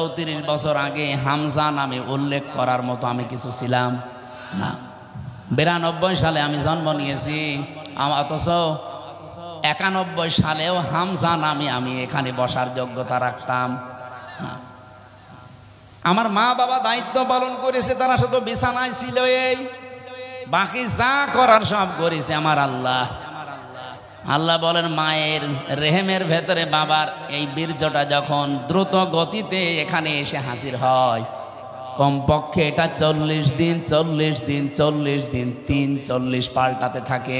34 বছর আগে হামজা নামে উল্লেখ করার মতো আমি কিছু ছিলাম না। 92 সালে আমি জন্ম নিয়েছি, অথচ 91 সালেও হামজা নামে আমি এখানে বসার যোগ্যতা রাখতাম না। আমার মা বাবা দায়িত্ব পালন করেছে, তারা শুধু বিছানায় ছিল, এই বাকি যা করার সব করেছে আমার আল্লাহ। আল্লাহ বলেন, মায়ের রেহেমের ভেতরে বাবার এই বীর্যটা যখন দ্রুত গতিতে এখানে এসে হাজির হয়, কমপক্ষে এটা 40 দিন 40 দিন 40 দিন 40 পাল্টাতে থাকে।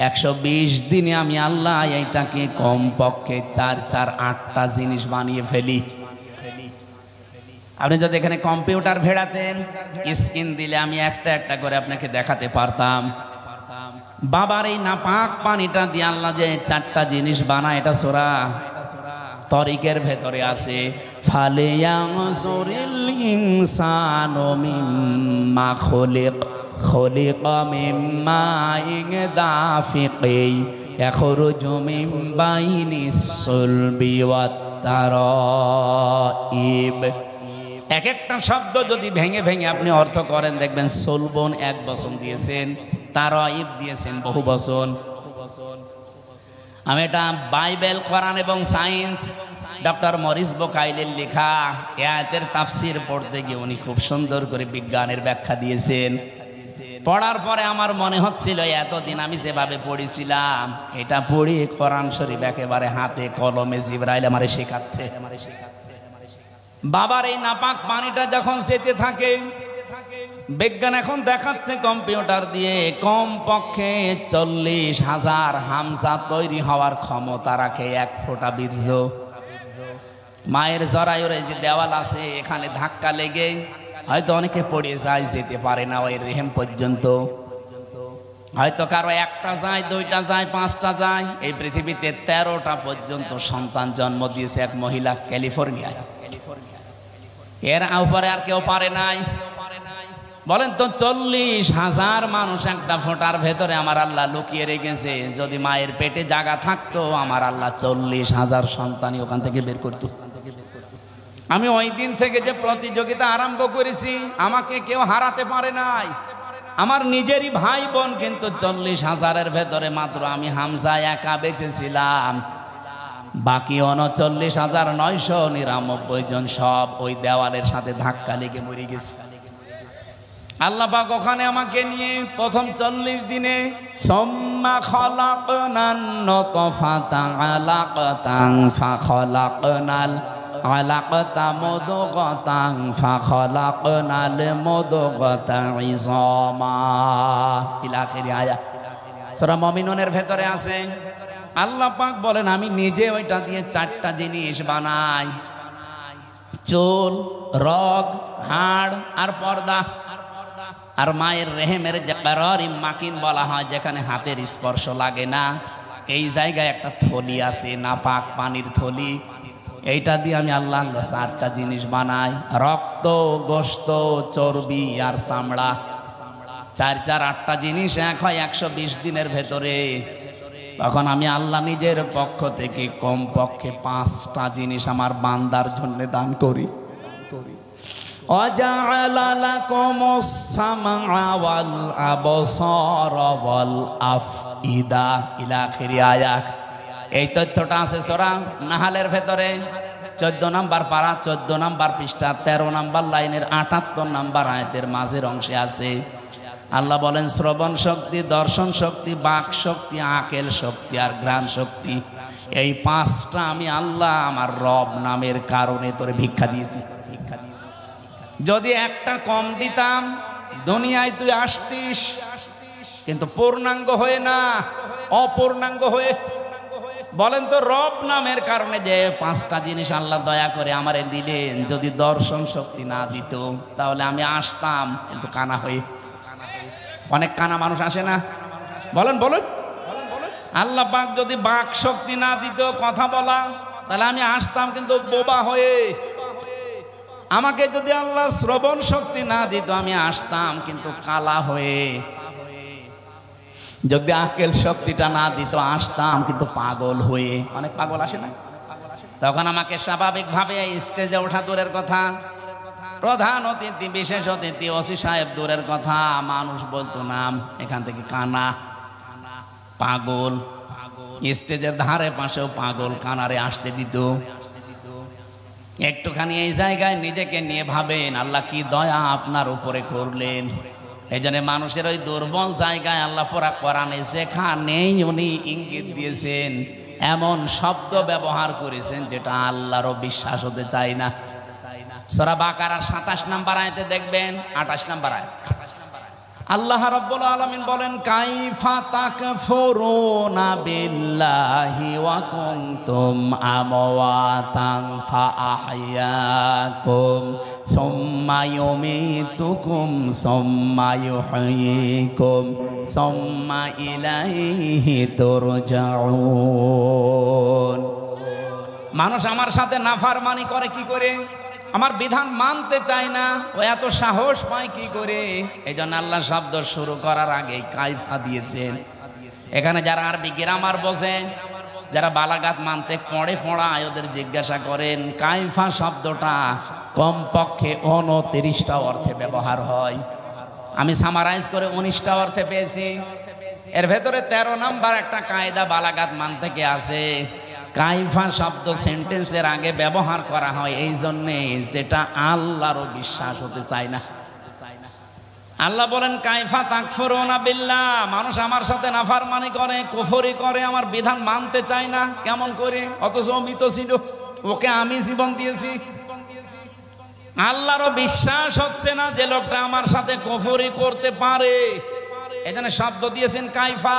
120 দিনে আমি আল্লাহ এইটাকে কমপক্ষে 4-8টা জিনিস বানিয়ে ফেলি। আপনি যদি এখানে কম্পিউটার ভেড়াতেন, স্ক্রিন দিলে আমি একটা একটা করে আপনাকে দেখাতে পারতাম। বাবার এই নাপাক পানিটা দিয়ে আল্লাহ যে 4টা জিনিস বানায়, এটা সূরা তরিকের ভেতরে আছে। ফালিয়ানজুরিল ইনসানু মিম্মা খুলিকা মিম্মা দাফিকিন ইয়াখরুজু মিন বাইনিস সুলবি ওয়াত তারাইব। এক একটা শব্দ যদি ভেঙে ভেঙে আপনি অর্থ করেন, দেখবেন সুলবন 1 বচন দিয়েছেন, তারাইব দিয়েছেন বহু বচন। আমি এটা বাইবেল, কোরআন এবং সায়েন্স, ডক্টর মরিস বোকাইলের লেখা এই আয়াতের তাফসীর পড়তে গিয়ে উনি খুব সুন্দর করে বিজ্ঞানের ব্যাখ্যা দিয়েছেন। পড়ার পরে আমার মনে হচ্ছিল এতদিন আমি যেভাবে পড়েছিলাম, এটা পড়ি কোরআন শরীফ একেবারে হাতে কলমে জিবরাইল আমারে শেখাচ্ছে। বাবার এই নাপাক পানিটা যখন যেতে থাকে, বিজ্ঞান এখন দেখাচ্ছে কম্পিউটার দিয়ে কমপক্ষে 40,000 হামজা তৈরি হওয়ার ক্ষমতা রাখে 1 ফোঁটা বীর্য। মায়ের জরায়ুর যে দেওয়াল আছে, এখানে ধাক্কা লেগে হয়তো অনেকে পড়ে যায়, যেতে পারে না ওই রেহেম পর্যন্ত। হয়তো কারো 1টা যায়, 2টা যায়, 5টা যায়। এই পৃথিবীতে 13টা পর্যন্ত সন্তান জন্ম দিয়েছে এক মহিলা ক্যালিফোর্নিয়ায়। এর উপরে আর কেউ পারে নাই। বলেন তো, 40,000 মানুষ একটা ফোঁটার ভেতরে আমার আল্লাহ লুকিয়ে রেখেছে। যদি মায়ের পেটে জায়গা থাকতো, আমার আল্লাহ 40,000 সন্তানই ওখান থেকে বের করত। আমি ওই দিন থেকে যে প্রতিযোগিতা আরম্ভ করেছি, আমাকে কেউ হারাতে পারে নাই। আমার নিজেরই ভাই বোন, কিন্তু 40,000-এর ভেতরে মাত্র আমি হামজা একা বেঁচেছিলাম। বাকি 39,999 জন সব ওই দেওয়ালের সাথে ধাক্কা লেগে মরে গেছে। আল্লাহ পাক ওখানে আমাকে নিয়ে প্রথম 40 দিনে সুম্মা খালাকনান নুতফাতা আলাকাতান ফাখালাকনাল আলাকাতা মুদগাতান ফাখালাকনাল মুদগাতা ইযামা ইলা আখির আয়াত। সূরা মুমিনুনের ভেতরে আছে। আল্লাহ পাক বলেন, আমি নিজে ওইটা দিয়ে 4টা জিনিস বানাই: চুল, রগ, হাড় আর পর্দা। আর মায়ের রেহেমের যে কারারিম মাকিন বলা হয়, যেখানে হাতের স্পর্শ লাগে না, এই জায়গায় একটা থলি আছে, নাপাক পানির থলি। এইটা দিয়ে আমি আল্লাহ 4টা জিনিস বানাই: রক্ত, গোশত, চর্বি আর চামড়া। 4-8টা জিনিস এক হয় 120 দিনের ভেতরে। তখন আমি আল্লাহ নিজের পক্ষ থেকে কমপক্ষে 5টা জিনিস আমার বান্দার জন্য দান করি। ওয়াজআলা লাকুমুস সামআ ওয়াল আবসারা ওয়াল আফইদা ইলা আখির আয়াত। এই তথ্যটা আছে সূরা নাহলের ভেতরে 14 নম্বর পারা, 14 নম্বর পৃষ্ঠা, 13 নম্বর লাইনের 78 নম্বর আয়াতের মাঝের অংশে আছে। আল্লাহ বলেন, শ্রবণ শক্তি, দর্শন শক্তি, বাক শক্তি, আকেল শক্তি আর ঘ্রাণ শক্তি, এই 5টা আমি আল্লাহ আমার রব নামের কারণে তোরে ভিক্ষা দিয়েছি। যদি একটা কম দিতাম, দুনিয়ায় তুই আসতিস, কিন্তু পূর্ণাঙ্গ হয়ে না, অপূর্ণাঙ্গ হয়ে। বলেন তো, রব নামের কারণে যে 5টা জিনিস আল্লাহ দয়া করে আমারে দিলেন, যদি দর্শন শক্তি না দিত, তাহলে আমি আসতাম কিন্তু কানা হয়ে। অনেক কানা মানুষ আসে না? বলেন বলেন। আল্লাহ পাক যদি বাক শক্তি না দিত, কথা বলা, তাহলে আমি আসতাম কিন্তু বোবা হয়ে। আমাকে যদি আল্লাহ শ্রবণ শক্তি না দিত, আমি আসতাম কিন্তু কালা হয়ে। যদি আকেল শক্তিটা না দিত, আসতাম কিন্তু পাগল হয়ে। অনেক পাগল আসে না? তখন আমাকে স্বাভাবিকভাবে স্টেজে ওঠা দূরের কথা, প্রধান অতিথি, বিশেষ অতিথি, ওসি সাহেব দূরের কথা, মানুষ বলতো নাম এখান থেকে কানা, পাগল। স্টেজের ধারে পাশেও পাগল কানারে আসতে দিত। একটুখানি এই জায়গায় নিজেকে নিয়ে ভাবেন, আল্লাহ কি দয়া আপনার উপরে করলেন। এই জন্য মানুষের ওই দুর্বল জায়গায় আল্লাহ পুরা কোরআনে যেখানেই উনি ইঙ্গিত দিয়েছেন, এমন শব্দ ব্যবহার করেছেন যেটা আল্লাহরও বিশ্বাস হতে চায় না। সূরা বাকারার 27 নম্বর আয়াতে দেখবেন, 28 নম্বর আয়াত, আল্লাহ রাব্বুল আলামিন বলেন, কাইফা তাকফুরুনা বিল্লাহি ওয়া কুনতুম আমওয়াতান ফাআহইয়াকুম সুম্মা ইউমীতুকুম সুম্মা ইউহয়ীকুম সুম্মা ইলাইহি তুরজাউন। মানুষ আমার সাথে নাফরমানি করে কি করে? আমার বিধান মানতে চায় না, ও এত সাহস পায় কি করে? এই জন্য আল্লাহ শব্দ শুরু করার আগে কাইফা দিয়েছেন। এখানে যারা আরবি গ্রামার বোঝেন, যারা বালাগাত মানতে পড়ে পড়ায়, ওদের জিজ্ঞাসা করেন কাইফা শব্দটা কমপক্ষে 29টা অর্থে ব্যবহার হয়। আমি সামারাইজ করে 19টা অর্থে পেয়েছি। এর ভেতরে 13 নম্বর একটা কায়দা বালাগাত মান থেকে আছে। কাইফা শব্দ সেন্টেন্সের আগে ব্যবহার করা হয় এই জন্যে যেটা আল্লাহরও বিশ্বাস হতে চায় না। আল্লাহ বলেন, কাইফা তাকফুরুনা বিল্লাহ, মানুষ আমার সাথে নাফরমানি করে, কুফরি করে, আমার বিধান মানতে চায় না। কেমন করে? অথচ মৃত ছিল, ওকে আমি জীবন দিয়েছি। আল্লাহরও বিশ্বাস হচ্ছে না যে লোকটা আমার সাথে কুফরি করতে পারে। এখানে শব্দ দিয়েছেন কাইফা।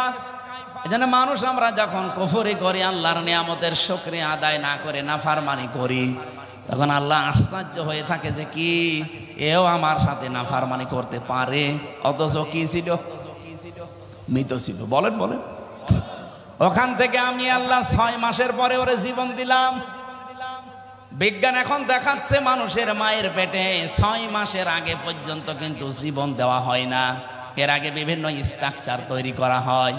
এজন্য মানুষ আমরা যখন কুফরি করি, আল্লাহর নিয়ামতের শুকরিয়া আদায় না করে নাফরমানি করি, তখন আল্লাহ আশ্চর্য হয়ে থাকে যে কি এও আমার সাথে নাফরমানি করতে পারে। অথচ কি ছিল? মৃত ছিল। বলেন বলেন। ওখান থেকে আমি আল্লাহ 6 মাসের পরে ওরে জীবন দিলাম। বিজ্ঞান এখন দেখাচ্ছে মানুষের মায়ের পেটে 6 মাসের আগে পর্যন্ত কিন্তু জীবন দেওয়া হয় না। এর আগে বিভিন্ন স্ট্রাকচার তৈরি করা হয়।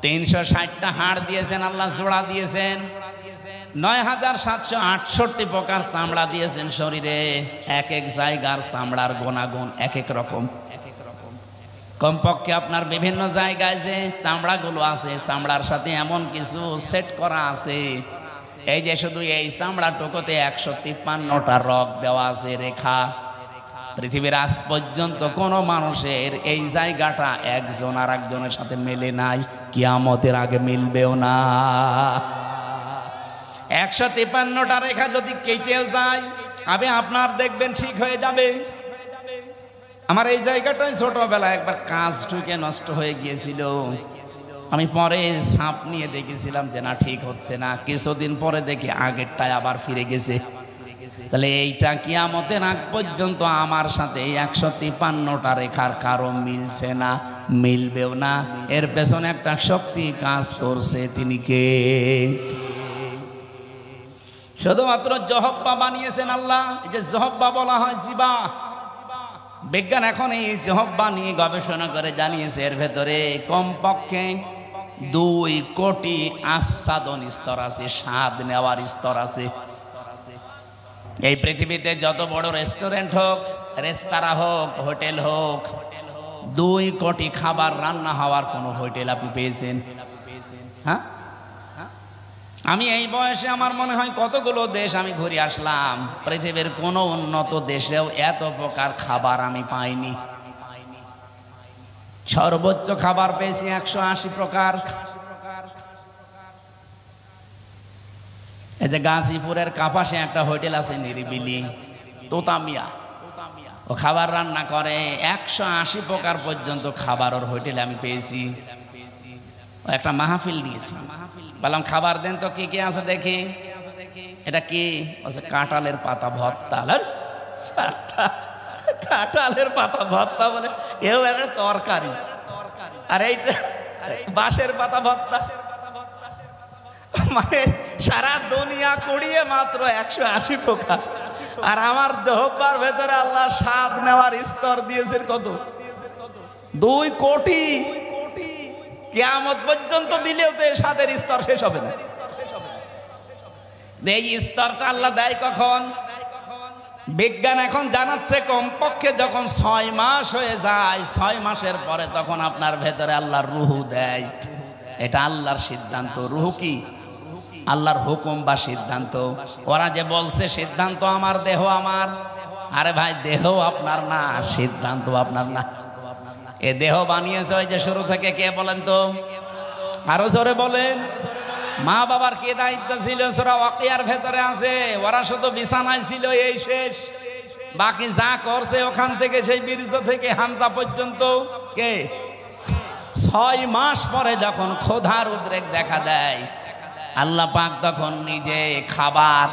360টা হাড় দিয়েছেন আল্লাহ, জোড়া দিয়েছেন, 9768 প্রকার চামড়া দিয়েছেন শরীরে। এক এক জায়গার চামড়ার গুণাগুণ এক এক রকম। কমপক্ষে আপনার বিভিন্ন জায়গায় যে চামড়াগুলো আছে, চামড়ার সাথে এমন কিছু সেট করা আছে, এই যে শুধু এই চামড়াটুকুতে 153টা রগ দেওয়া আছে, রেখা। পৃথিবীর আজ পর্যন্ত কোন মানুষের এই জায়গাটা একজন আর একজনের সাথে মেলে নাই, কিয়ামতের আগে মিলবেও না। 153টা রেখা যদি কেটেও যায়, আবে আপনার দেখবেন ঠিক হয়ে যাবে। আমার এই জায়গাটায় ছোটবেলায় একবার কাজ ঢুকে নষ্ট হয়ে গিয়েছিল। আমি পরে সাপ নিয়ে দেখেছিলাম যে না, ঠিক হচ্ছে না। কিছুদিন পরে দেখি আগেরটায় আবার ফিরে গেছে। তাহলে এইটা কিয়ামতের আগ পর্যন্ত আমার সাথে 153টা রেখার কারো মিলছে না, মিলবেও না। এর পেছনে একটা শক্তি কাজ করছে। তিনি কে? শুধুমাত্র জহব্বা বানিয়েছেন আল্লাহ। এই যে জহব্বা বলা হয় জিবা, বিজ্ঞান এখন এই জহব্বা নিয়ে গবেষণা করে জানিয়েছে এর ভেতরে কমপক্ষে 2 কোটি আস্বাদন স্তর আছে, স্বাদ নেওয়ার স্তর আছে। এই পৃথিবীতে যত বড় রেস্টুরেন্ট হোক, রেস্তোরাঁ হোক, হোটেল হোক, 2 কোটি খাবার রান্না হওয়ার কোনো হোটেল আপনি পেয়েছেন? হ্যাঁ, আমি এই বয়সে আমার মনে হয় কতগুলো দেশ আমি ঘুরে আসলাম, পৃথিবীর কোনো উন্নত দেশেও এত প্রকার খাবার আমি পাইনি। সর্বোচ্চ খাবার পেয়েছি 180 প্রকার। এই যে গাজীপুরের কাপাসে একটা হোটেল আছে নিরিবিলি, তোতামিয়া, ও খাবার রান্না করে 180 প্রকার পর্যন্ত খাবার ওর হোটেলে আমি পেয়েছি। একটা মাহফিল দিয়েছি, বললাম খাবার দেন তো কি কি আছে দেখি। এটা কি? কাঁঠালের পাতা ভর্তা। কাঁঠালের পাতা ভর্তা বলে এও একটা তরকারি, আর এইটা বাঁশের পাতা ভর্তা। মানে সারা দুনিয়া কুড়িয়ে মাত্র 180 প্রকার, আর আমার জহব্বার ভেতরে আল্লাহ স্বাদ নেওয়ার স্তর দিয়েছেন কত? 2 কোটি। কিয়ামত পর্যন্ত দিলেও তো স্বাদের স্তর শেষ হবে না। এই স্তরটা আল্লাহ দেয় কখন? বিজ্ঞান এখন জানাচ্ছে কমপক্ষে যখন 6 মাস হয়ে যায়, 6 মাসের পরে তখন আপনার ভেতরে আল্লাহর রুহু দেয়। এটা আল্লাহর সিদ্ধান্ত। রুহু কি? আল্লাহর হুকুম বা সিদ্ধান্ত। ওরা যে বলছে সিদ্ধান্ত আমার, দেহ আমার, আরে ভাই দেহ আপনার না, সিদ্ধান্ত আপনার না। এ দেহ বানিয়েছে ওই যে শুরু থেকে কে বলেন তো? আরো জোরে বলেন। মা বাবার কি দায়িত্ব ছিল? সূরা ওয়াকিয়ার ভেতরে আছে, ওরা শুধু বিছানায় ছিল, এই শেষ। বাকি যা করছে ওখান থেকে, সেই বীর্য থেকে হামজা পর্যন্ত কে? 6 মাস পরে যখন ক্ষুধার উদ্রেক দেখা দেয়, আল্লাহ পাক তখন নিজে খাবার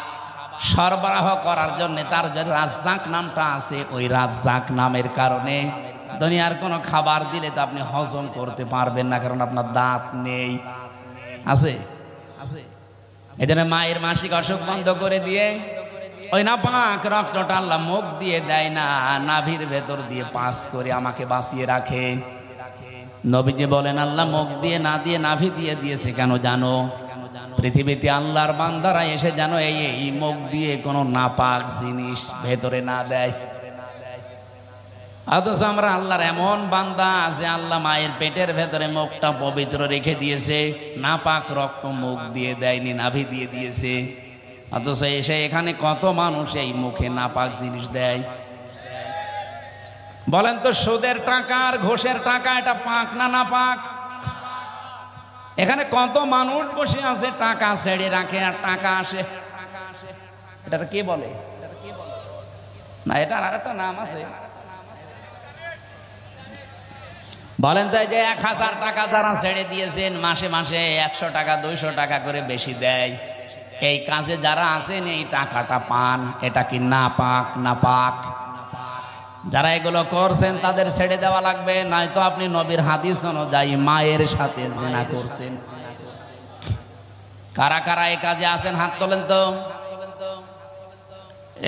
সরবরাহ করার জন্য, তার যে রাজ্জাক নামটা আছে, ওই রাজ্জাক নামের কারণে দুনিয়ার কোনো খাবার দিলে তো আপনি হজম করতে পারবেন না, কারণ আপনার দাঁত নেই। আছে? এই জন্য মায়ের মাসিক অসুখ বন্ধ করে দিয়ে ওই নাপাক রক্তটা আল্লাহ মুখ দিয়ে দেয় না, নাভির ভেতর দিয়ে পাস করে আমাকে বাঁচিয়ে রাখে। নবীজি বলেন আল্লাহ মুখ দিয়ে না দিয়ে নাভি দিয়ে দিয়েছে কেন জানো? পৃথিবীতে আল্লাহর বান্দারা এসে যেন এই মুখ দিয়ে কোনো নাপাক জিনিস ভেতরে না দেয়। অথচ আমরা আল্লাহর এমন বান্দা আছে, আল্লাহ মায়ের পেটের ভেতরে মুখটা পবিত্র রেখে দিয়েছে, নাপাক রক্ত মুখ দিয়ে দেয়নি, নাভি দিয়ে দিয়েছে। অথচ এসে এখানে কত মানুষ এই মুখে নাপাক জিনিস দেয়। বলেন তো, সুদের টাকা আর ঘুষের টাকা এটা পাক না নাপাক? এখানে কত মানুষ বসে আছে, টাকা ছেড়ে রাখে আর টাকা আসে। এটা কে বলে? না, এটা আর একটা নাম আছে। বলেন তো, যে 1000 টাকা যারা ছেড়ে দিয়েছেন, মাসে মাসে 100 টাকা 200 টাকা করে বেশি দেয়, এই কাজে যারা আছেন এই টাকাটা পান, এটা কি নাপাক? নাপাক। যারা এগুলো করছেন তাদের ছেড়ে দেওয়া লাগবে, নয়তো আপনি নবীর হাদিস অনুযায়ী মায়ের সাথে জিনা করছেন। কারা কারা এই কাজে আছেন হাত তোলেন তো।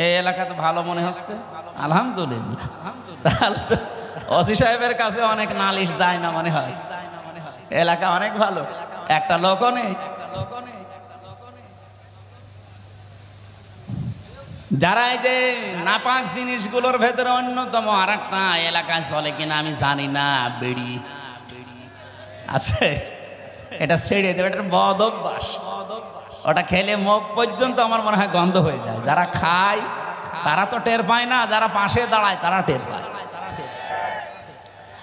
এই এলাকা তো ভালো মনে হচ্ছে, আলহামদুলিল্লাহ। তাহলে তো ওসি সাহেবের কাছে অনেক নালিশ যায় না মনে হয়, এলাকা অনেক ভালো, একটা লোকও নেই। যারা এই যে নাপাক জিনিসগুলোর ভেতরে অন্যতম আর একটা এলাকায় চলে কিনা আমি জানি না, বিড়ি আছে, এটা ছেড়ে দেবে, এটা বদ অভ্যাস। ওটা খেলে মুখ পর্যন্ত আমার মনে হয় গন্ধ হয়ে যায়। যারা খায় তারা তো টের পায় না, যারা পাশে দাঁড়ায় তারা টের পায়।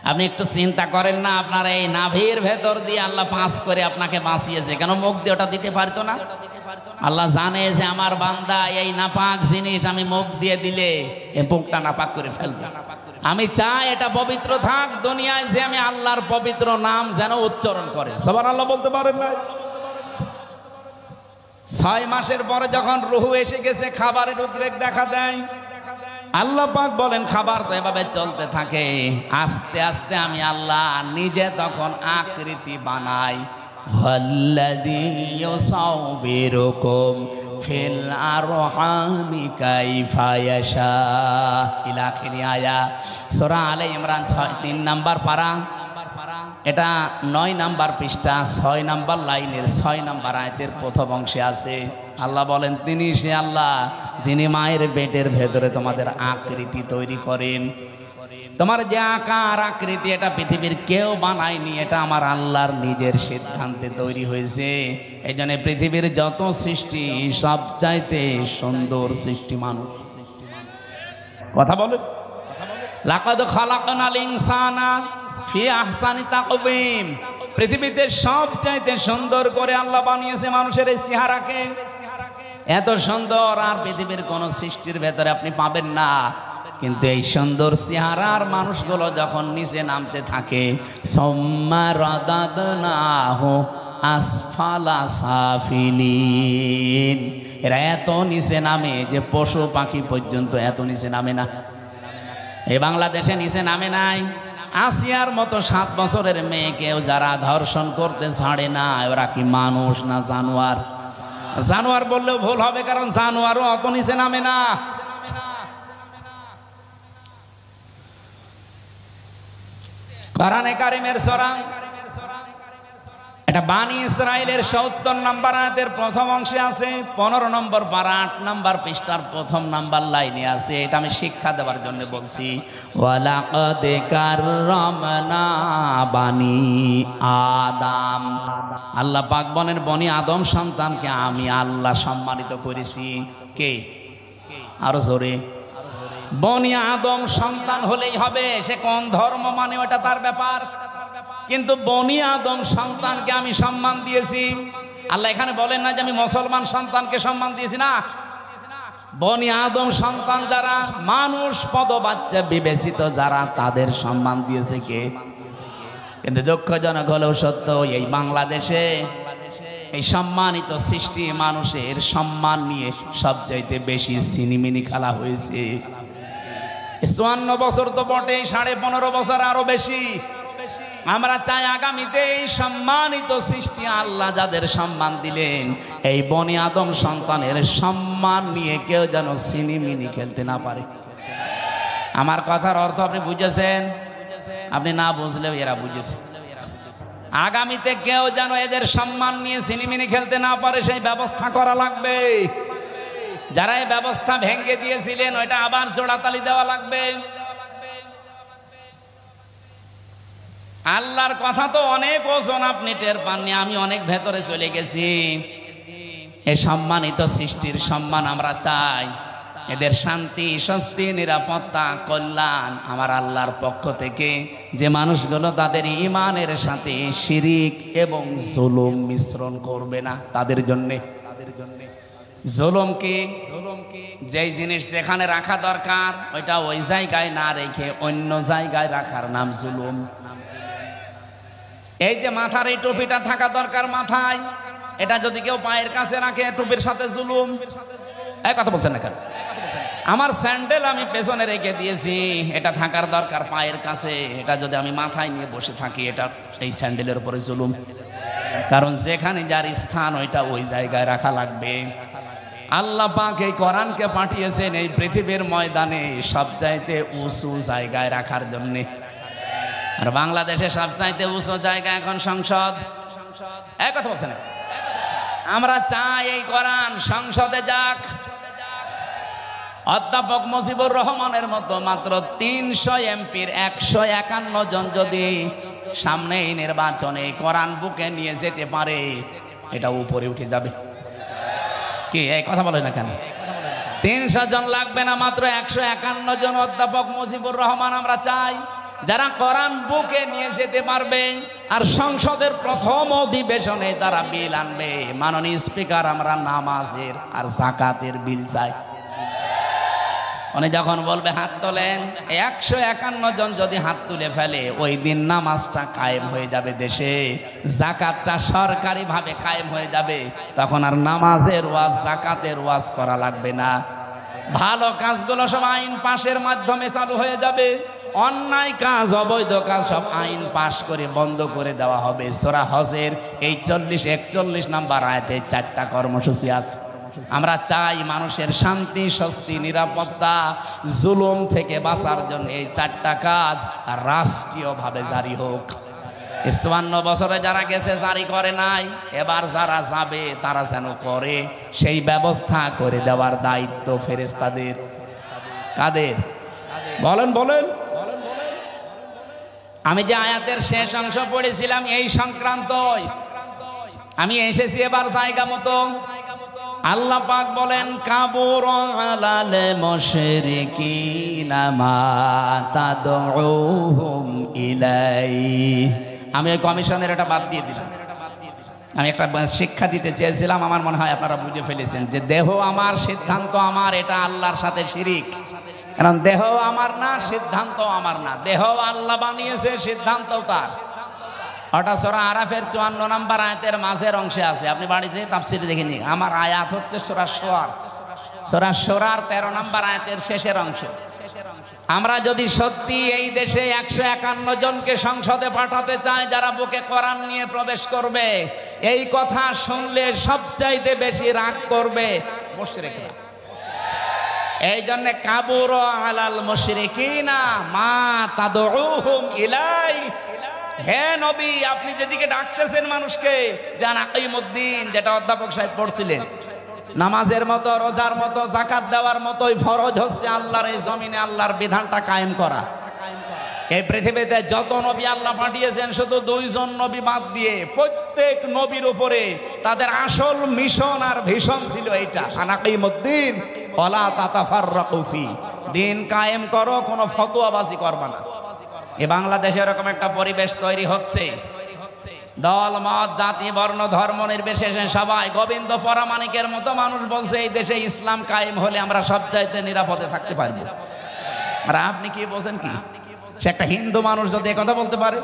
আপনি একটু চিন্তা করেন না, আপনার এই নাভির ভেতর দিয়ে আল্লাহ পাস করে আপনাকে বাঁচিয়েছে, কেন মুখ দিয়ে ওটা দিতে পারতো না? আল্লাহ জানে যে আমার বান্দা এই নাপাক জিনিস আমি মুখ দিয়ে দিলে এই মুখটা নাপাক করে ফেলবে। আমি চাই এটা পবিত্র থাক, দুনিয়ায় যে আমি আল্লাহর পবিত্র নাম যেন উচ্চারণ করে। সুবহানাল্লাহ বলতে পারেন না? 6 মাসের পরে যখন রুহু এসে গেছে, খাবারের উদ্রেক দেখা দেয়। আল্লাহ পাক বলেন খাবার তো এভাবে চলতে থাকে, আস্তে আস্তে আমি আল্লাহ নিজে তখন আকৃতি বানাই। ওয়াল্লাযী ইউসাউবিরুকুম ফিল আরহামি কাইফা ইয়াশা ইলা আখিরি আয়াত। সূরা আলে ইমরান 3 নাম্বার পারা, এটা 9 নাম্বার পৃষ্ঠা 6 নাম্বার লাইনের 6 নাম্বার আয়াতের প্রথম অংশে আছে। আল্লাহ বলেন তিনি সে আল্লাহ যিনি মায়ের পেটের ভেতরে তোমাদের আকৃতি তৈরি করেন। তোমার যে আকার আকৃতি এটা পৃথিবীর কেউ বানায়নি, এটা আমার আল্লাহর নিজের সিদ্ধান্তে তৈরি হয়েছে। এই জন্য পৃথিবীর যত সৃষ্টি সবচাইতে সুন্দর সৃষ্টি মানুষ। কথা বলে লাকাদ খালাকনাল ইনসানা ফি আহসানি তাকওয়িম। পৃথিবীতে সবচাইতে সুন্দর করে আল্লাহ বানিয়েছে মানুষের এই চেহারাকে। এত সুন্দর আর পৃথিবীর কোন সৃষ্টির ভেতরে আপনি পাবেন না। কিন্তু এই সুন্দর চেহারার মানুষগুলো যখন নিচে নামতে থাকে, সুম্মা রাদাদনাহু আসফালা সাফিলিন, এরা এত নিচে নামে যে পশু পাখি পর্যন্ত এত নিচে নামে না। এই বাংলাদেশে নিচে নামে নাই। আসিয়ার মতো 7 বছরের মেয়েকেও যারা ধর্ষণ করতে ছাড়ে না, ওরা কি মানুষ না জানোয়ার? জানোয়ার বললেও ভুল হবে, কারণ জানোয়ারও অত নিচে নামে না। কোরআনে কারিমের সূরা এটা বানি ইসরাইলের ৭০ নম্বর আয়াতের প্রথম অংশে আছে, ১৫ নম্বর পারা ৮ নম্বর পৃষ্ঠার প্রথম নাম্বার লাইনে আছে। এটা আমি শিক্ষা দেওয়ার জন্য বলছি। ওয়ালাকাদ কাররামনা বানি আদম, আল্লাহ পাক বলেন বনি আদম সন্তানকে আমি আল্লাহ সম্মানিত করেছি। কে? আরো জোরে। বনি আদম সন্তান হলেই হবে, সে কোন ধর্ম মানে ওটা তার ব্যাপার, কিন্তু বনি আদম সন্তানকে আমি সম্মান দিয়েছি। আল্লাহ এখানে বলেন না যে আমি মুসলমান সন্তানকে সম্মান দিয়েছি, না। বনি আদম সন্তান যারা মানুষ পদবাচ্চা বিবেচিত যারা, তাদের সম্মান দিয়েছে কে? কিন্তু দুঃখজনক হলেও সত্য, এই বাংলাদেশে এই সম্মানিত সৃষ্টি মানুষের সম্মান নিয়ে সবচাইতে বেশি সিনিমিনি খেলা হয়েছে। ৫৪ বছর তো বটে, ১৫.৫ বছর আরো বেশি। আমরা চাই আগামীতে এই সম্মানিত সৃষ্টি আল্লাহ যাদের সম্মান দিলেন, এই বনি আদম সন্তানের সম্মান নিয়ে কেউ যেন সিনিমিনি খেলতে না পারে। আমার কথার অর্থ আপনি বুঝেছেন? আপনি না বুঝলেও এরা বুঝেছে। আগামীতে কেউ যেন এদের সম্মান নিয়ে সিনিমিনি খেলতে না পারে, সেই ব্যবস্থা করা লাগবে। যারা এই ব্যবস্থা ভেঙে দিয়েছিলেন, ওইটা আবার জোড়াতালি দেওয়া লাগবে। আল্লাহর কথা তো অনেক ওজন, আপনি টের পাননি, আমি অনেক ভেতরে চলে গেছি। এই সম্মানিত সৃষ্টির সম্মান আমরা চাই, এদের শান্তি, স্বস্তি, নিরাপত্তা, কল্যাণ আমার আল্লাহর পক্ষ থেকে। যে মানুষগুলো তাদের ঈমানের সাথে শিরিক এবং জুলুম মিশ্রণ করবে না, তাদের জন্যে। জুলুম কি? যেই জিনিস যেখানে রাখা দরকার ওইটা ওই জায়গায় না রেখে অন্য জায়গায় রাখার নাম জুলুম। এই যে মাথার এই টুপিটা থাকা দরকার মাথায়, এটা যদি কেউ পায়ের কাছে রাখে, টুপির সাথে জুলুম। এই কথা বলছেন না কেন? আমার স্যান্ডেল আমি পেছনে রেখে দিয়েছি, এটা থাকার দরকার পায়ের কাছে, এটা যদি আমি মাথায় নিয়ে বসে থাকি, এটা এই স্যান্ডেলের উপরে জুলুম। কারণ যেখানে যার স্থান ওইটা ওই জায়গায় রাখা লাগবে। আল্লাহ পাক এই কোরআনকে পাঠিয়েছেন এই পৃথিবীর ময়দানে সবচাইতে উঁচু জায়গায় রাখার জন্য। আর বাংলাদেশে সবচাইতে উঁচু জায়গা এখন সংসদ। এক কথা বলছেন, আমরা চাই এই কোরআন সংসদে যাক। অধ্যাপক মুজিবুর রহমানের মতো মাত্র ৩০০ এমপির ১৫১ জন যদি সামনে এই নির্বাচনে কোরআন বুকে নিয়ে যেতে পারে, এটা উপরে উঠে যাবে। কি এই কথা বলে না কেন? ৩০০ জন লাগবে না, মাত্র ১৫১ জন অধ্যাপক মুজিবুর রহমান আমরা চাই, যারা কোরআন বুকে নিয়ে যেতে পারবে। আর সংসদের প্রথম অধিবেশনে তারা বিল আনবে। মাননীয় স্পিকার, আমরা নামাজের আর যাকাতের বিল চাই। উনি যখন বলবে হাত তোলেন, ১৫১ জন যদি হাত তুলে ফেলে, ওই দিন নামাজটা কায়েম হয়ে যাবে দেশে, যাকাতটা সরকারি ভাবে কায়েম হয়ে যাবে। তখন আর নামাজের ওয়াজ, যাকাতের ওয়াজ করা লাগবে না। ভালো কাজগুলো সব আইন পাশের মাধ্যমে চালু হয়ে যাবে। অন্যায় কাজ, অবৈধ কাজ সব আইন পাশ করে বন্ধ করে দেওয়া হবে। সূরা হজের এই ৪০-৪১ নাম্বার আয়াতে ৪টা কর্মসূচি আছে। আমরা চাই মানুষের শান্তি, স্বস্তি, নিরাপত্তা, জুলুম থেকে বাঁচার জন্য এই ৪টা কাজ রাষ্ট্রীয়ভাবে জারি হোক। ৫৪ বছরে যারা গেছে জারি করে নাই, এবার যারা যাবে তারা যেন করে, সেই ব্যবস্থা করে দেওয়ার দায়িত্ব ফেরেশতাদের। কাদের? বলেন বলেন। আমি যে আয়াতের শেষ অংশ পড়েছিলাম এই সংক্রান্তই আমি এসেছি এবার জায়গা মতো। আল্লাহ পাক বলেন, কাবুর আলাল মুশরিকিনা মা তাদউহুম ইলাই। আমি ওই কমিশনের এটা বাদ দিয়ে দিলাম। আমি একটা শিক্ষা দিতে চেয়েছিলাম, আমার মনে হয় আপনারা বুঝে ফেলেছেন যে দেহ আমার, সিদ্ধান্ত আমার, এটা আল্লাহর সাথে শিরিক। কারণ দেহ আমার না, সিদ্ধান্ত আমার না। দেহ আল্লাহ বানিয়েছে, সিদ্ধান্ত তার। ওটা সূরা আরাফের ৫৪ নম্বর আয়াতের মাঝের অংশে আছে, আপনি বাড়িতে তাফসীরে দেখে নিন। আমার আয়াত হচ্ছে সূরা শুআরা, সূরা শুআরার ১৩ নম্বর আয়াতের শেষের অংশ। আমরা যদি সত্যি এই দেশে ১৫১ জনকে সংসদে পাঠাতে চাই যারা বুকে কোরআন নিয়ে প্রবেশ করবে, এই কথা শুনলে সবচাইতে বেশি রাগ করবে মুশরিকরা। এই জন্য কাবুর আলাল মুশরিকিনা মা তাদউহুম ইলাই, হে নবী, আপনি যেদিকে ডাকতেছেন মানুষকে জান আকিমুদ্দিন, যেটা অধ্যাপক সাহেব পড়ছিলেন, নামাজের মতো, রোজার মতো, যাকাত দেওয়ার মতোই ফরজ হচ্ছে আল্লাহর এই জমিনে আল্লাহর বিধানটা কায়েম করা। এই পৃথিবীতে যত নবী আল্লাহ পাঠিয়েছেন শুধু 2 জন নবী বাদ দিয়ে প্রত্যেক নবীর উপরে তাদের আসল মিশন আর ভিশন ছিল এইটা, আনাকিমুদ্দিন ওয়ালা তাতাফাররাকু ফি, দিন কায়েম করো, কোনো ফতোয়াবাজি করবা না। এই বাংলাদেশে এরকম একটা পরিবেশ তৈরি হচ্ছে, দল মত জাতি বর্ণ ধর্ম নির্বিশেষে সবাই গোবিন্দ পরামানিকের মতো মানুষ বলছে এই দেশে ইসলাম কায়েম হলে আমরা সবচাইতে নিরাপদে থাকতে পারবো। আর আপনি কি বলছেন? কি সে একটা হিন্দু মানুষ যদি কথা বলতে পারে?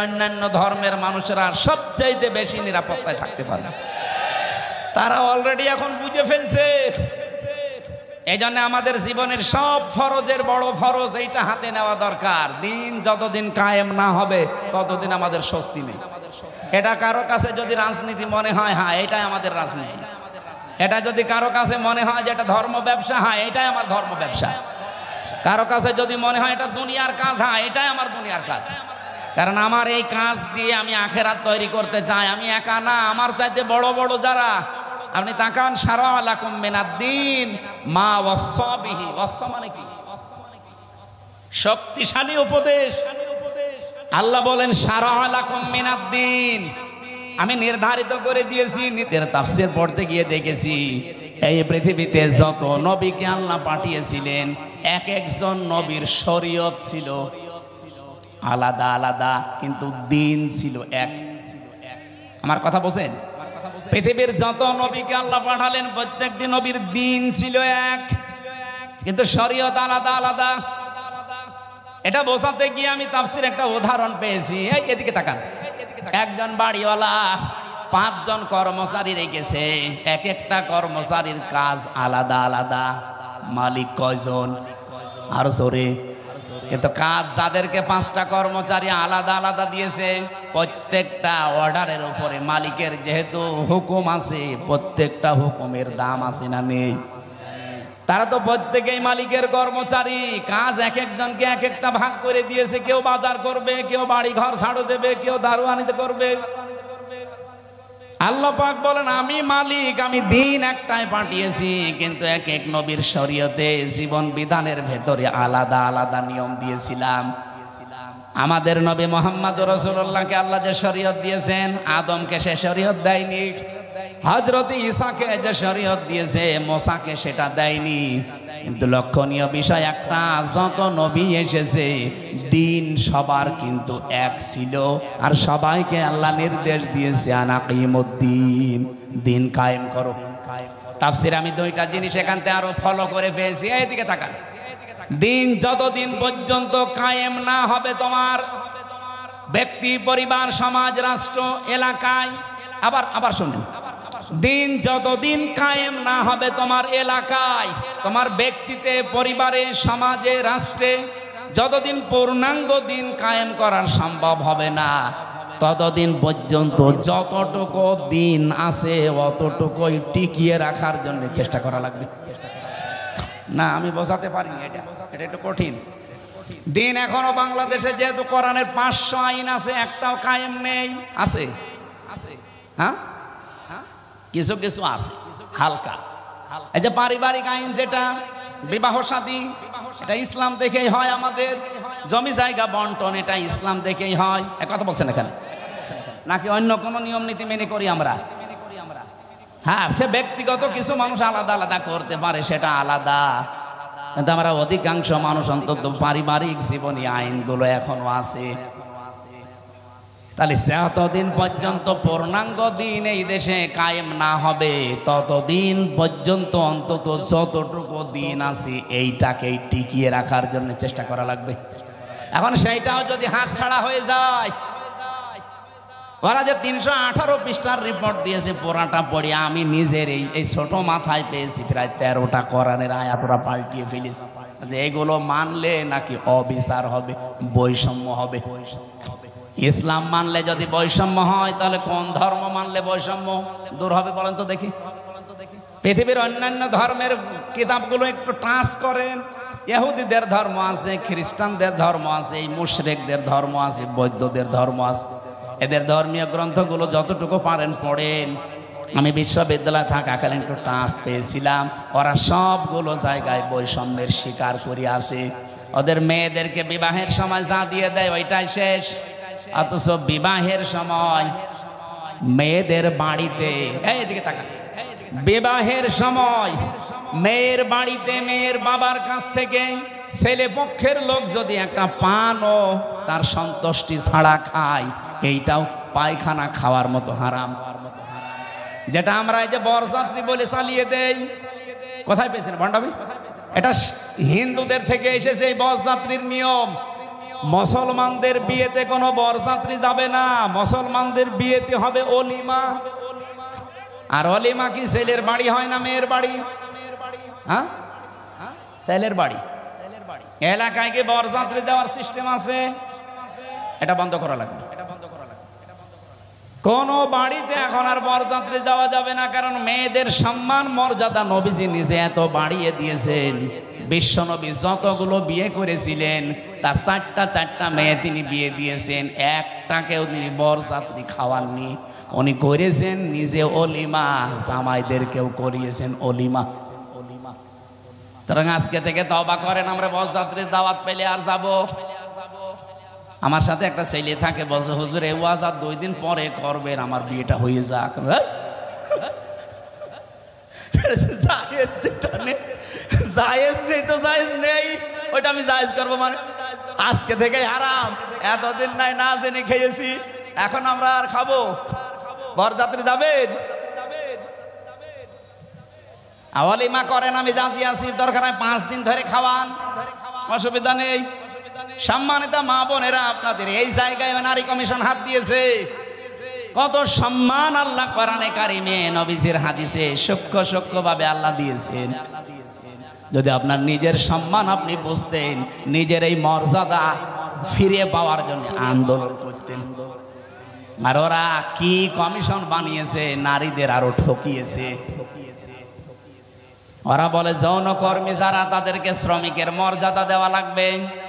অন্যান্য ধর্মের মানুষেরা সবচাইতে বেশি নিরাপত্তায় থাকতে পারে, তারা অলরেডি এখন বুঝে ফেলছে। এই জন্য আমাদের জীবনের সব ফরজের বড় ফরজ এইটা হাতে নেওয়া দরকার। দিন যতদিন কায়েম না হবে ততদিন আমাদের স্বস্তি নেই। এটা কারো কাছে যদি রাজনীতি মনে হয়, হ্যাঁ এটাই আমাদের রাজনীতি। এটা যদি কারো কাছে মনে হয় যে এটা ধর্ম ব্যবসা, হ্যাঁ এটাই আমার ধর্ম ব্যবসা। কারো কাছে যদি মনে হয় এটা দুনিয়ার কাজ, হ্যাঁ এটাই আমার দুনিয়ার কাজ। কারণ আমার এই কাজ দিয়ে আমি আখেরাত তৈরি করতে চাই। আমি একা না, আমার চাইতে বড় বড় যারা, আপনি তাকান, শারআ লাকুম মিনাদ-দ্বীন মা ওয়াসসা বিহি, ওয়াসসা মানে কি? শক্তিশালী উপদেশ। আল্লাহ বলেন শারআ লাকুম মিনাদ-দ্বীন, আমি নির্ধারিত করে দিয়েছি। নিতের তাফসীর পড়তে গিয়ে দেখেছি এই পৃথিবীতে যত নবীকে আল্লাহ পাঠিয়েছিলেন এক একজন নবীর শরীয়ত ছিল আলাদা আলাদা, কিন্তু দিন ছিল এক। আমার কথা বোঝেন? পৃথিবীর যত নবীকে আল্লাহ পাঠালেন প্রত্যেকটি নবীর দিন ছিল এক, কিন্তু শরীয়ত আলাদা আলাদা। এটা বোঝাতে গিয়ে আমি তাফসীরে একটা উদাহরণ পেয়েছি। এই এদিকে তাকান, একজন বাড়িওয়ালা 5 জন কর্মচারী রেখেছে, এক একটা কর্মচারীর কাজ আলাদা আলাদা। মালিক কয়জন? আরো জোরে। কিন্তু কাজ যাদেরকে 5টা কর্মচারী আলাদা আলাদা দিয়েছে, প্রত্যেকটা অর্ডারের উপরে মালিকের যেহেতু হুকুম আছে, প্রত্যেকটা হুকুমের দাম আছে না নেই? তারা তো প্রত্যেকেই মালিকের কর্মচারী, কাজ এক একজনকে এক একটা ভাগ করে দিয়েছে। কেউ বাজার করবে, কেউ বাড়ি ঘর ঝাড়ু দেবে, কেউ দারোয়ানিতে করবে। আল্লাহ পাক বলেন আমি মালিক, আমি দিন একটাই পাঠিয়েছি, কিন্তু এক এক নবীর শরীয়তে জীবন বিধানের ভেতরে আলাদা আলাদা নিয়ম দিয়েছিলাম। আমাদের নবী মুহাম্মদ রাসূলুল্লাহকে আল্লাহ যে শরীয়ত দিয়েছেন, আদমকে সে শরীয়ত দেয়নি। হযরত ঈসাকে যে শরীয়ত দিয়েছে, মুসাকে সেটা দেয়নি। কিন্তু লক্ষণীয় বিষয় একটা, যত নবী এসেছে দিন সবার কিন্তু এক ছিল, আর সবাইকে আল্লাহ নির্দেশ দিয়েছে আনাকিমুদ্দিন, দিন কায়েম করো। তাফসীরে আমি 2টা জিনিস এখান থেকে আরো ফলো করে পেয়েছি। এইদিকে তাকান, দিন যতদিন পর্যন্ত কায়েম না হবে তোমার ব্যক্তি, পরিবার, সমাজ, রাষ্ট্র, এলাকায়, আবার শুনুন, দিন যতদিন কায়েম না হবে তোমার এলাকায়, তোমার ব্যক্তিতে, পরিবারে, সমাজে, রাষ্ট্রে, যতদিন পূর্ণাঙ্গ দিন কায়েম করার সম্ভব হবে না, ততদিন পর্যন্ত যতটুকু দিন আছে অতটুকুই টিকিয়ে রাখার জন্য চেষ্টা করা লাগবে। না আমি বোঝাতে পারিনি, এটা একটু কঠিন। দিন এখনো বাংলাদেশে যেহেতু কোরআনের 500 আইন আছে, একটাও কায়েম নেই। আছে? হ্যাঁ, কিছু কিছু আছে হালকা। এই যে পারিবারিক আইন, যেটা বিবাহ শাদী, এটা ইসলাম দেখেই হয়। আমাদের জমি জায়গা বন্টন, এটা ইসলাম দেখেই হয়। কথা বলছেন এখানে, নাকি অন্য কোন নিয়ম নীতি মেনে করি আমরা? হ্যাঁ, সে ব্যক্তিগত কিছু মানুষ আলাদা আলাদা করতে পারে, সেটা আলাদা। কিন্তু আমরা অধিকাংশ মানুষ অন্তত পারিবারিক জীবনী আইনগুলো এখনো আছে। তাহলে যতদিন পর্যন্ত পূর্ণাঙ্গ দিন এই দেশে কায়েম না হবে, ততদিন পর্যন্ত অন্তত যতটুকু দিন আছে এইটাকেই টিকিয়ে রাখার জন্য চেষ্টা করা লাগবে। এখন সেইটাও যদি হাত ছাড়া হয়ে যায়, ওরা যে 318 পৃষ্ঠার রিপোর্ট দিয়েছে, পুরাটা পড়ে আমি নিজের এই ছোট মাথায় পেয়েছি প্রায় 13টা কোরআনের আয়াত ওরা পাল্টিয়ে ফেলেছি। এইগুলো মানলে নাকি অবিচার হবে, বৈষম্য হবে। ইসলাম মানলে যদি বৈষম্য হয় তাহলে কোন ধর্ম মানলে বৈষম্য দূর হবে বলেন তো দেখি। পৃথিবীর অন্যান্য ধর্মের কিতাবগুলো একটু ট্রান্স করেন। ইহুদিদের ধর্ম আছে, খ্রিস্টানদের ধর্ম আছে, এই মুশরিকদের ধর্ম আছে, বৌদ্ধদের ধর্ম আছে। এদের ধর্মীয় গ্রন্থগুলো যতটুকু পারেন পড়েন। আমি বিশ্ববিদ্যালয়ে থাকাকালীন একটু টাচ পেয়েছিলাম, ওরা সবগুলো জায়গায় বৈষম্যের শিকার করে আছে। ওদের মেয়েদেরকে বিবাহের সময় যা দিয়ে দেয় ওইটাই শেষ, অথচ বিবাহের সময় মেয়েদের বাড়িতে, এইদিকে তাকান, বিবাহের সময় মেয়ের বাড়িতে মেয়ের বাবার কাছ থেকে ছেলে পক্ষের লোক যদি একটা পানও তার সন্তুষ্টি ছাড়া খায়, এইটাও পায়খানা খাওয়ার মতো হারাম। যেটা আমরা এই যে বরযাত্রী বলে চালিয়ে দেই, কোথায় পেয়েছেন ভণ্ডামি? এটা হিন্দুদের থেকে এসেছে এই বরযাত্রীর নিয়ম। মুসলমানদের বিয়েতে কোনো বরযাত্রী যাবে না, মুসলমানদের বিয়েতে হবে অলিমা। আর অলিমা কি ছেলের বাড়ি হয় না মেয়ের বাড়ি? হ্যাঁ, ছেলের বাড়ি। এলাকায় কি বরযাত্রী যাওয়ার সিস্টেম আছে? এটা বন্ধ করা লাগবে। কোন বাড়িতে এখন আর বরযাত্রী যাওয়া যাবে না, কারণ মেয়েদের সম্মান মর্যাদা নবীজি নিজে এত বাড়িয়ে দিয়েছেন। বিশ্বনবী যতগুলো বিয়ে করেছিলেন তার চারটা মেয়ে তিনি বিয়ে দিয়েছেন, একটাকেও তিনি বরযাত্রী খাওয়াননি। উনি করেছেন নিজে অলিমা, জামাইদেরকেও করিয়েছেন অলিমা। সুতরাং আজকে থেকে তওবা করেন, আমরা বরযাত্রীর দাওয়াত পেলে আর যাব। আমার সাথে একটা ছেলে থাকে, বলছে হুজুর এই ওয়াজ আর 2 দিন পরে করবেন, আমার বিয়েটা হয়ে যাক। জায়েজ নেই তো জায়েজ নেই, ওইটা আমি জায়েজ করবো মানে আজকে থেকে হারাম। এতদিন নাই না জেনে খেয়েছি, এখন আমরা আর খাবো? বরযাত্রী যাবেন, অলিমা করেন, আমি রাজি আছি। দরকার হয় 5 দিন ধরে খাওয়ান, অসুবিধা নেই। সম্মানিত মা বোনেরা, আপনাদের এই জায়গায় নারী কমিশন হাত দিয়েছে। কত সম্মান আল্লাহ কোরআনে কারিমে নবীজির হাদিসে সূক্ষ্ম ভাবে আল্লাহ দিয়েছেন। যদি আপনার নিজের সম্মান আপনি বুঝতেন, নিজের এই মর্যাদা ফিরে পাওয়ার জন্য আন্দোলন করতেন। আর ওরা কি কমিশন বানিয়েছে, নারীদের আরো ঠকিয়েছে। ওরা বলে যৌনকর্মী যারা তাদেরকে শ্রমিকের মর্যাদা দেওয়া লাগবে।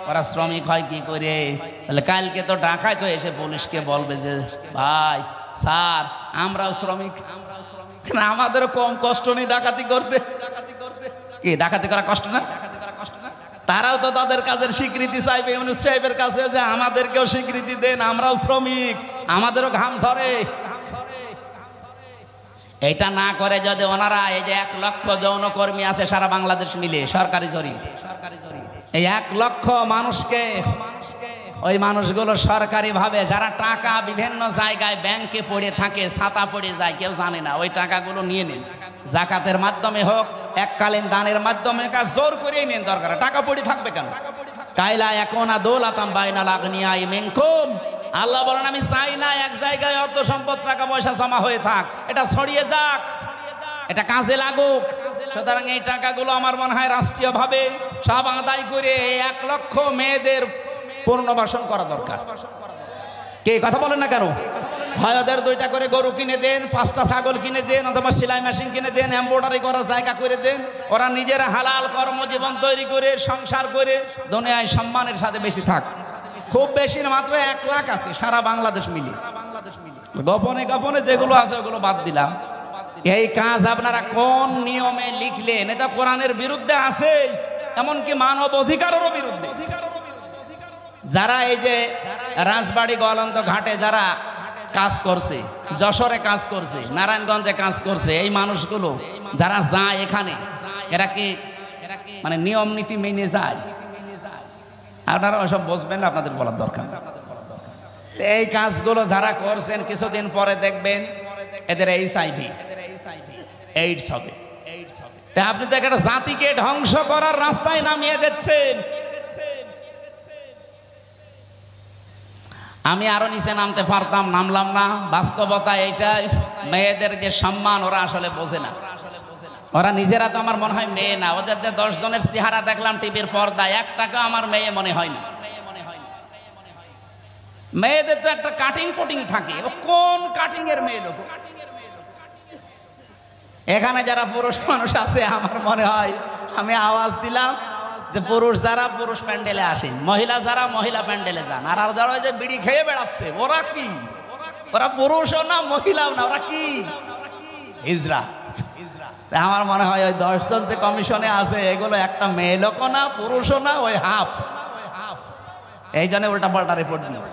ওরা শ্রমিক হয় কি করে? তাহলে কালকে তো ঢাকায় তো এসে পুলিশকে বলবে যে ভাই স্যার আমরাও শ্রমিক, আমাদেরও কম কষ্ট নেই ডাকাতি করতে। কি ডাকাতি করা কষ্ট না? তারাও তো তাদের কাজের স্বীকৃতি চাইবে ইউনূস সাহেবের কাছে, যে আমাদেরকেও স্বীকৃতি দেন, আমরাও শ্রমিক, আমাদেরও ঘাম ঝরে। এটা না করে যদি ওনারা এই যে 1 লক্ষ যৌনকর্মী আছে সারা বাংলাদেশ মিলে, সরকারি জরিপ, এই 1 লক্ষ মানুষকে, ওই মানুষগুলো সরকারি ভাবে যারা টাকা বিভিন্ন জায়গায় ব্যাংকে পড়ে থাকে, ছাতা পড়ে যায়, কেউ জানে না, ওই টাকাগুলো নিয়ে নেন। জাকাতের মাধ্যমে হোক, এককালীন দানের মাধ্যমে, জোর করেই নেন, দরকার টাকা পড়ে থাকবে কেন? কাইলা ইয়াকুনা দৌলাতাম বাইনাল আগনিয়াই মিনকুম, আল্লাহ বলেন আমি চাই না এক জায়গায় অর্থ সম্পদ টাকা পয়সা জমা হয়ে থাক, এটা ছড়িয়ে যাক, এটা কাজে লাগুক। সুতরাং এই টাকাগুলো আমার মনে হয় রাষ্ট্রীয়ভাবে সব আদায় করে 1 লক্ষ মেয়েদের পুনর্বাসন করা দরকার। কে কথা বলেন না কেন? হয় ওদের 2টা করে গরু কিনে দেন, 5টা ছাগল কিনে দেন, অথবা সেলাই মেশিন কিনে দেন, এমব্রয়ডারি করার জায়গা করে দেন। ওরা নিজেরা হালাল কর্মজীবন তৈরি করে সংসার করে দুনিয়ায় সম্মানের সাথে বেশি থাক। খুব বেশি না, মাত্র 1 লাখ আছে সারা বাংলাদেশ মিলে। গোপনে গোপনে যেগুলো আছে ওগুলো বাদ দিলাম। এই কাজ আপনারা কোন নিয়মে লিখলেন? এটা কোরআনের বিরুদ্ধে আছে, এমনকি মানব অধিকারেরও বিরুদ্ধে। যারা এই যে রাজবাড়ী গোয়ালন্দ ঘাটে যারা কাজ করছে, যশোরে কাজ করছে, নারায়ণগঞ্জে কাজ করছে, এই মানুষগুলো যারা যায় এখানে, এরা কি মানে নিয়ম নীতি মেনে যায়? আপনারা ওসব বুঝবেন, আপনাদের বলার দরকার। এই কাজগুলো যারা করছেন কিছুদিন পরে দেখবেন এদের এইডস হবে। আপনি তো একটা জাতিকে ধ্বংস করার রাস্তায় নামিয়ে দিচ্ছেন। আমি আরো নিচে নামতে পারতাম, নামলাম না। বাস্তবতা এইটাই, মেয়েদের যে সম্মান ওরা আসলে বোঝে না। ওরা নিজেরা তো আমার মনে হয় মেয়ে না। ওদের 10 জনের চেহারা দেখলাম টিভির পর্দায়, একটাকেও আমার মেয়ে মনে হয় না। মেয়েদের তো একটা কাটিং কুটিং থাকে, কোন কাটিং এর মেয়ে লোক? এখানে যারা পুরুষ মানুষ আছে, আমার মনে হয় আমি আওয়াজ দিলাম যে পুরুষ যারা পুরুষ প্যান্ডেলে আসেন, মহিলা যারা মহিলা প্যান্ডেলে যান, আর যারা ওই যে বিড়ি খেয়ে বেড়াচ্ছে ওরা কি? ওরা পুরুষও না মহিলাও না, ওরা কি? হিজড়া। আমার মনে হয় ওই 10 জন যে কমিশনে আছে এগুলো একটা মেয়ে লোকও না পুরুষও না, ওই হাফ। এই জন্য উল্টা পাল্টা রিপোর্ট দিয়েছে।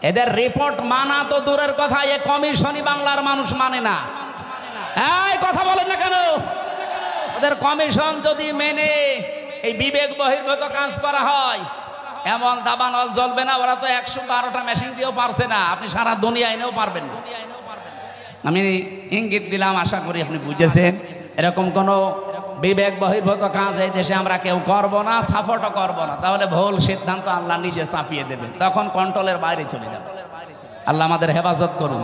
এদের রিপোর্ট মানা তো দূরের কথা, এ কমিশনই বাংলার মানুষ মানে না। এই কথা বলেন না কেন? ওদের কমিশন যদি মেনে এই বিবেক বহির্ভূত কাজ করা হয়, এমন দাবানল জ্বলবে না। ওরা তো 112টা মেশিন দিয়েও পারছে না, আপনি সারা দুনিয়া এনেও পারবেন না। আমি ইঙ্গিত দিলাম, আশা করি আপনি বুঝেছেন। এরকম কোন বিবেক বহির্ভূত কাজ এই দেশে আমরা কেউ করব না, সাপোর্টও করব না। তাহলে ভুল সিদ্ধান্ত আল্লাহ নিজে চাপিয়ে দেবেন, তখন কন্ট্রোলের বাইরে চলে যাবে। আল্লাহ আমাদের হেফাজত করুন।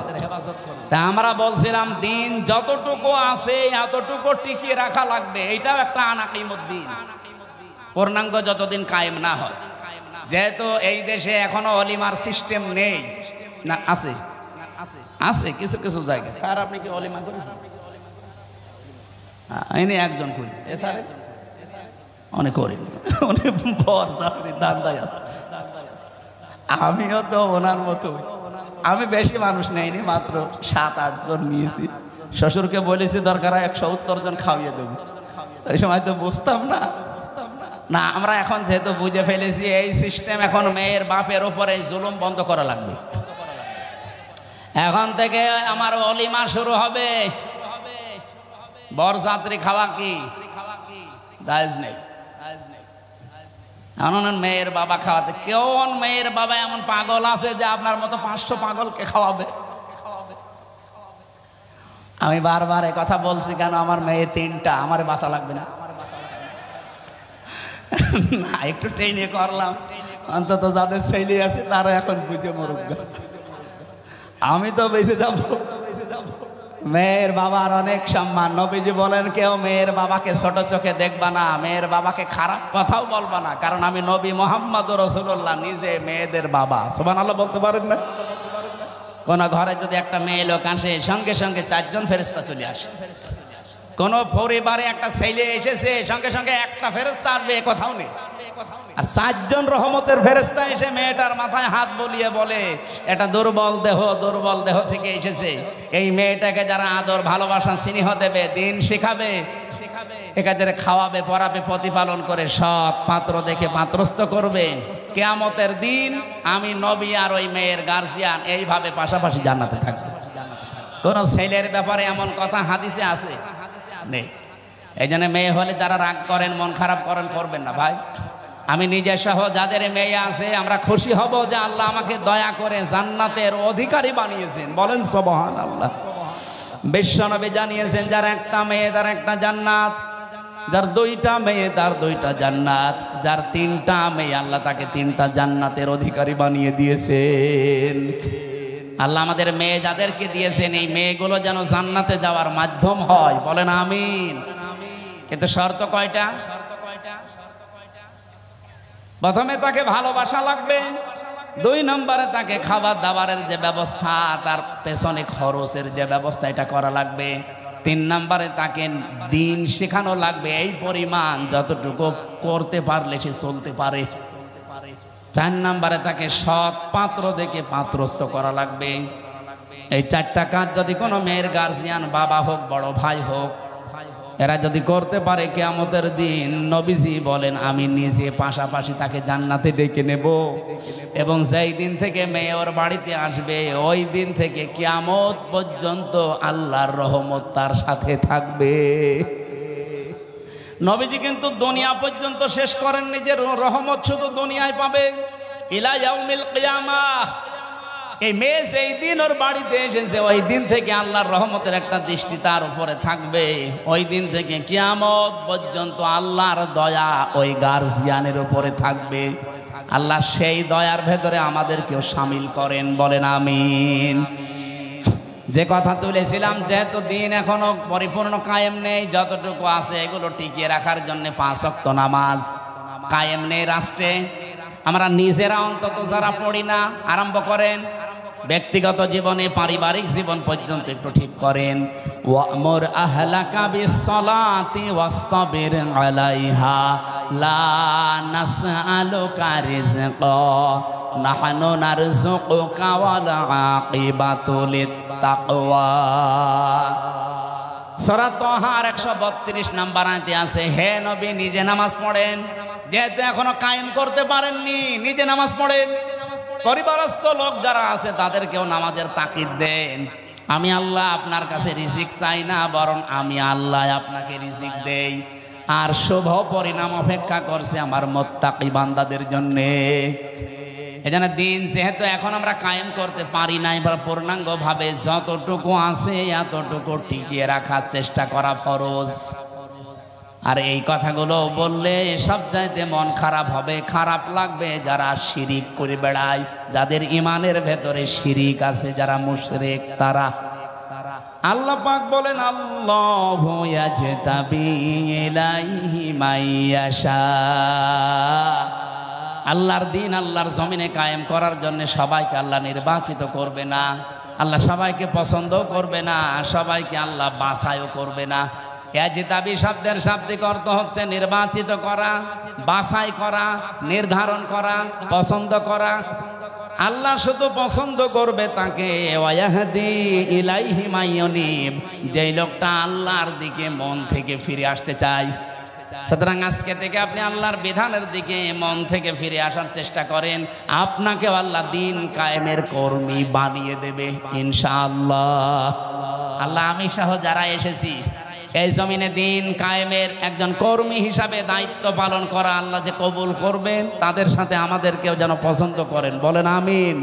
তা আমরা বলছিলাম দিন যতটুকু আছে এতটুকু টিকিয়ে রাখা লাগবে, এইটাও একটা আনাকিমুদ্দিন। পূর্ণাঙ্গ যতদিন কায়েম না হয়, যেহেতু এই দেশে এখনো অলিমার সিস্টেম নেই। না আছে, আছে কিছু কিছু জায়গায়। স্যার আপনি কি অলিমা করেছেন? ইনি একজন করি, এছাড়া অনেক করি, অনেক বর চাকরি দান্দায় আছে। আমিও তো ওনার মতো, আমি বেশি মানুষ নেইনি, মাত্র 7-8 জন নিয়েছি। শ্বশুরকে বলেছি দরকার 170 জন খাওয়িয়ে দেবো। ওই সময় তো বুঝতাম না। না, আমরা এখন যেহেতু বুঝে ফেলেছি এই সিস্টেম, এখন মেয়ের বাপের উপরে জুলুম বন্ধ করা লাগবে। এখন থেকে আমার অলিমা শুরু হবে। বরযাত্রী খাওয়া কি জায়েজ নেই। এমন মেয়ের বাবা খাওয়াতে, কেমন মেয়ের বাবা এমন পাগল আছে যে আপনার মতো 500 পাগলকে খাওয়াবে? আমি বারবার এই কথা বলছি কেন, আমার মেয়ে 3টা, আমার বাঁচা লাগবে না? না, একটু ট্রেনে করলাম, অন্তত যাদের ছেলে আছে তারা এখন বুঝে মরুক। আমি তো বেঁচে যাব। মেয়ের বাবার অনেক সম্মান। নবীজি বলেন কেউ মেয়ের বাবাকে ছোট চোখে দেখবা না, মেয়ের বাবাকে খারাপ কথাও বলবা না, কারণ আমি নবী মুহাম্মদ রাসূলুল্লাহ নিজে মেয়েদের বাবা। সুবহানাল্লাহ বলতে পারেন না? কোন ঘরে যদি একটা মেয়ে লোক আসে, সঙ্গে সঙ্গে 4 জন ফেরেশতা চলে আসে। কোন পরিবারে একটা ছেলে এসেছে, সঙ্গে সঙ্গে একটা ফেরেশতা আসবে, এ কথাও নেই। আর 4 জন রহমতের ফেরেশতা এসে মেয়েটার মাথায় হাত বুলিয়ে বলে এটা দুর্বল দেহ থেকে এসেছে, এই মেয়েটাকে যারা আদর ভালোবাসা স্নেহ দেবে, দিন শেখাবে, একাজে খাওয়াবে পরাবে, প্রতিপালন করে সৎ পাত্র দেখে পাত্রস্থ করবে, কিয়ামতের দিন আমি নবী আর ওই মেয়ের গার্জিয়ান এইভাবে পাশাপাশি জান্নাতে থাকবে। কোন ছেলের ব্যাপারে এমন কথা হাদিসে আছে নেই। এই জন্য মেয়ে হলে যারা রাগ করেন, মন খারাপ করেন, করবেন না ভাই। আমি নিজে সহ যাদের মেয়ে আছে আমরা খুশি হব যে আল্লাহ আমাকে দয়া করে জান্নাতের অধিকারী বানিয়েছেন। বলেন সুবহানাল্লাহ। বিশ্বনবী জানিয়েছেন যার একটা মেয়ে তার একটা জান্নাত, যার 2টা মেয়ে তার 2টা জান্নাত, যার 3টা মেয়ে আল্লাহ তাকে 3টা জান্নাতের অধিকারী বানিয়ে দিয়েছেন। আল্লাহ আমাদের মেয়ে যাদেরকে দিয়েছেন এই মেয়েগুলো যেন জান্নাতে যাওয়ার মাধ্যম হয়। বলেন আমিন। কিন্তু শর্ত কয়টা? প্রথমে তাকে ভালোবাসা লাগবে, 2 নম্বরে তাকে খাবার দাবারের যে ব্যবস্থা, তার পেছনে খরচের যে ব্যবস্থা, এটা করা লাগবে। 3 নম্বরে তাকে দিন শেখানো লাগবে এই পরিমাণ যতটুকু করতে পারলে সে চলতে পারে। 4 নম্বরে তাকে সৎ পাত্র দেখে পাত্রস্থ করা লাগবে। এই 4টা কাজ যদি কোনো মেয়ের গার্জিয়ান, বাবা হোক বড় ভাই হোক, এরা যদি করতে পারে, কিয়ামতের দিন নবীজি বলেন আমি নিজে পাশাপাশি তাকে জান্নাতে ডেকে নেব, এবং যেই দিন থেকে মেয়ে ওর বাড়িতে আসবে ওই দিন থেকে কিয়ামত পর্যন্ত আল্লাহর রহমত তার সাথে থাকবে। নবীজি কিন্তু দুনিয়া পর্যন্ত শেষ করেননি যে রহমত শুধু দুনিয়ায় পাবে, ইলা ইয়াউমিল কিয়ামাহ। এই মেয়ে যেই দিন ওর বাড়িতে এসেছে ওই দিন থেকে আল্লাহর রহমতের একটা দৃষ্টি তার উপরে থাকবে, ওই দিন থেকে কিয়ামত পর্যন্ত আল্লাহর দয়া ওই গার্জিয়ানের উপরে থাকবে। আল্লাহ সেই দয়ার ভেতরে আমাদেরকেও শামিল করেন। বলেন আমিন। যে কথা তুলেছিলাম, যেহেতু দিন এখনো পরিপূর্ণ কায়েম নেই, যতটুকু আছে এগুলো টিকিয়ে রাখার জন্য 5 ওয়াক্ত নামাজ কায়েম নেই রাষ্ট্রে, আমরা নিজেরা অন্তত যারা পড়ি না, আরম্ভ করেন। ব্যক্তিগত জীবনে, পারিবারিক জীবন পর্যন্ত একটু ঠিক করেন। ওয়ামুর আহলাকা বিসসালাতি ওয়াসতাবির আলাইহা লা নাসআলুকা রিজকা নাহনু নারযুকুকা ওয়াল আকিবাতু লিত্তাকওয়া। সূরা তাহার 132 নম্বর আয়াতে আছে, হে নবী নিজে নামাজ পড়েন। যেহেতু এখনো কায়েম করতে পারেননি, নিজে নামাজ পড়েন। পরিবারস্থ লোক যারা আছে তাদেরকেও নামাজের তাকিদ দেন। আমি আল্লাহ আপনার কাছে রিজিক চাই না, বরং আমি আল্লাহ আপনাকে রিজিক দেই। আর শুভ পরিণাম অপেক্ষা করছে আমার মুত্তাকি বান্দাদের জন্য। এজন্য দিন যেহেতু এখন আমরা কায়েম করতে পারি না, এবার পূর্ণাঙ্গ ভাবে যতটুকু আছে এতটুকু টিকিয়ে রাখার চেষ্টা করা ফরজ। আর এই কথাগুলো বললে সব চাইতে মন খারাপ হবে, খারাপ লাগবে যারা শিরিক করে বেড়ায়, যাদের ইমানের ভেতরে শিরিক আছে, যারা মুশরিক তারা। আল্লাহ পাক বলেন, আল্লাহু ইয়াজতাবি ইলাইহি মাইয়াশা। আল্লাহর দিন আল্লাহর জমিনে কায়েম করার জন্য সবাইকে আল্লাহ নির্বাচিত করবে না। আল্লাহ সবাইকে পছন্দ করবে না, সবাইকে আল্লাহ বাছাইও করবে না। ইয়াজতাবি শব্দের শাব্দিক অর্থ হচ্ছে নির্বাচিত করা, বাছাই করা, নির্ধারণ করা, পছন্দ করা। আল্লাহ শুধু পছন্দ করবে তাকে, ওয়াহদি ইলাইহি মাইয়ুনিব, যেই লোকটা আল্লাহর দিকে মন থেকে ফিরে আসতে চায়। সুতরাং আজকে থেকে আপনি আল্লাহর বিধানের দিকে মন থেকে ফিরে আসার চেষ্টা করেন, আপনাকে আল্লাহ দিন কায়েমের কর্মী বানিয়ে দেবে ইনশাআল্লাহ। আল্লাহ আমি সহ যারা এসেছি এই জমিনে দিন কায়েমের একজন কর্মী হিসাবে দায়িত্ব পালন করা আল্লাহ যে কবুল করবেন, তাদের সাথে আমাদেরকেও যেন পছন্দ করেন, বলেন আমিন।